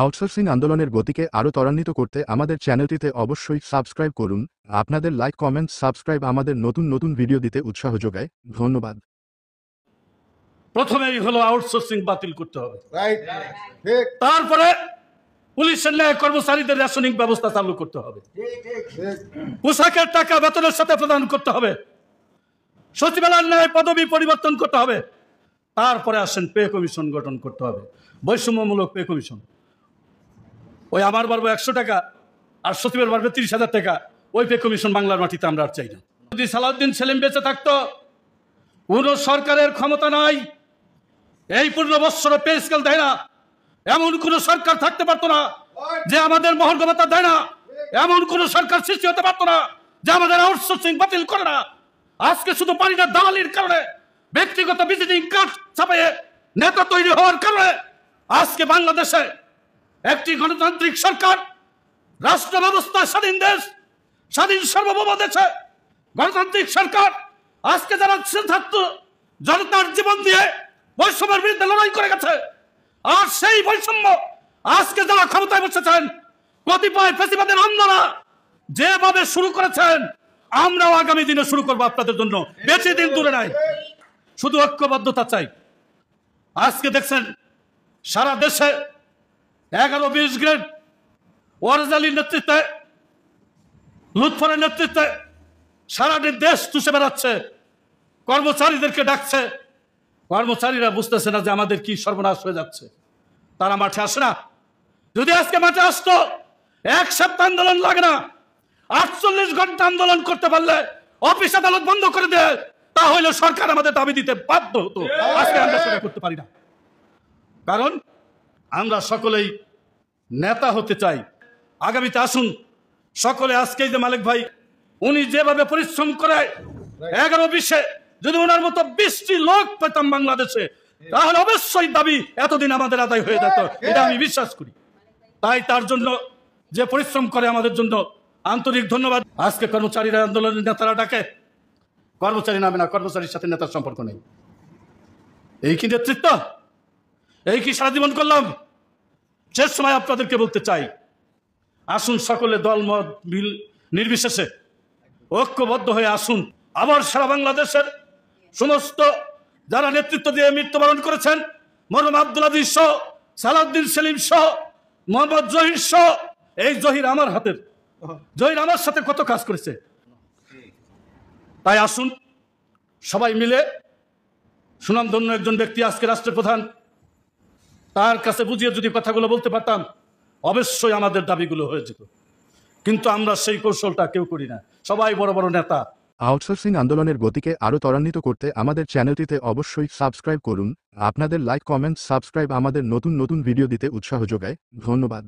Outsourcing আন্দোলনের গতিকে আরও ত্বরান্বিত করতে আমাদের চ্যানেলটিতে অবশ্যই সাবস্ক্রাইব করুন। আপনাদের লাইক, কমেন্ট, সাবস্ক্রাইব আমাদের নতুন নতুন ভিডিও দিতে উৎসাহ যোগায়। ধন্যবাদ। প্রথমেই হলো আউটসোর্সিং বাতিল করতে হবে, তারপরে পুলিশের ন্যায় কর্মচারীদের রেশনিং ব্যবস্থা চালু করতে হবে, পোশাকের টাকা বেতনের সাথে প্রদান করতে হবে, সচিবালয়ের ন্যায় পদবি পরিবর্তন করতে হবে, তারপরে আসেন পে কমিশন গঠন করতে হবে, বৈষম্যমূলক পে কমিশন। ওই আমার বাড়বে 100 টাকা আর সচিবের বাড়বে 30,000 টাকা, ওই পে কমিশন বাংলার মাটিতে আমরা আর চাই না। যদি সালাউদ্দিন সেলিম বেঁচে থাকতো, কোন সরকারের ক্ষমতা নাই এই 15 বৎসরে পে স্কেল দেয় না, এমন কোন সরকার থাকতে পারতো না যে আমাদের মহার্ঘ ভাতা দেয় না, এমন কোন সরকার সৃষ্টি হতে পারতো না যে আমাদের আউটসোর্সিং বাতিল করে না। আজকে শুধু পারি না দালালির কারণে, ব্যক্তিগত ভিজিটিং কার্ড ছাপিয়ে নেতা তৈরি হওয়ার কারণে আজকে বাংলাদেশে একটি গণতান্ত্রিক সরকার, রাষ্ট্র ব্যবস্থা স্বাধীন দেশ, স্বাধীন সার্বভৌম দেশে গণতান্ত্রিক সরকার আজকে যারা ছাত্র জনতার জীবন দিয়ে বৈষম্যের বিরুদ্ধে লড়াই করে গেছে, আর সেই বৈষম্য আজকে যারা ক্ষমতায় বসেছেন কতিপয় ফ্যাসিবাদের অন্ধরা যেভাবে শুরু করেছেন, আমরাও আগামী দিনে শুরু করবো আপনাদের জন্য। বেশি দিন দূরে নাই, শুধু ঐক্যবদ্ধতা চাই। আজকে দেখছেন সারা দেশে 11-20 গ্রেড ওয়ারজালির নেতৃত্বে, লুৎফরের নেতৃত্বে সারা দেশ চুষে বেড়াচ্ছে, কর্মচারীদেরকে ডাকছে। কর্মচারীরা বুঝতেছে না যে আমাদের কি সর্বনাশ হয়ে যাচ্ছে, তারা মাঠে আসে না। যদি আজকে মাঠে আসতো, 1 সপ্তাহ আন্দোলন লাগে না, 48 ঘন্টা আন্দোলন করতে পারলে অফিস আদালত বন্ধ করে দেয়, তাহলে সরকার আমাদের দাবি দিতে বাধ্য হতো। আজকে আমরা সেটা করতে পারি না, কারণ আমরা সকলেই নেতা হতে চাই। আগামীতে আসুন সকলে, আজকে যে মালিক ভাই উনি যেভাবে পরিশ্রম করে 11-20-এ যদি ওনার মতো 20টি লোক পেতাম বাংলাদেশে, তাহলে অবশ্যই দাবি এতদিন আমাদের আদায় হয়ে যেত, এটা আমি বিশ্বাস করি। তাই তার জন্য যে পরিশ্রম করে আমাদের জন্য আন্তরিক ধন্যবাদ। আজকে কর্মচারীরা আন্দোলনের নেতারা ডাকে, কর্মচারী নামে না, কর্মচারীর সাথে নেতার সম্পর্ক নেই। এই কি নেতৃত্ব? এই কি সারা জীবন করলাম? শেষ সময় আপনাদেরকে বলতে চাই, আসুন সকলে দলমত নির্বিশেষে ঐক্যবদ্ধ হয়ে আসুন। আবার সারা বাংলাদেশের সমস্ত যারা নেতৃত্ব দিয়ে মৃত্যুবরণ করেছেন, মরহুম আব্দুল আজিজ সহ, সালাউদ্দিন সেলিম সহ, মোহাম্মদ জহির সহ, এই জহির আমার হাতের, জহির আমার সাথে কত কাজ করেছে। তাই আসুন সবাই মিলে, সুনামধন্য একজন ব্যক্তি আজকে রাষ্ট্রের প্রধান, তার কাছে বুঝিয়ে যদি কথাগুলো বলতে পারতাম, অবশ্যই আমাদের দাবিগুলো হয়ে যেত। কিন্তু আমরা সেই কৌশলটা কেউ করি না, সবাই বড় বড় নেতা। আউটসোর্সিং আন্দোলনের গতিকে আরও ত্বরান্বিত করতে আমাদের চ্যানেলটিতে অবশ্যই সাবস্ক্রাইব করুন। আপনাদের লাইক, কমেন্ট, সাবস্ক্রাইব আমাদের নতুন নতুন ভিডিও দিতে উৎসাহ যোগায়। ধন্যবাদ।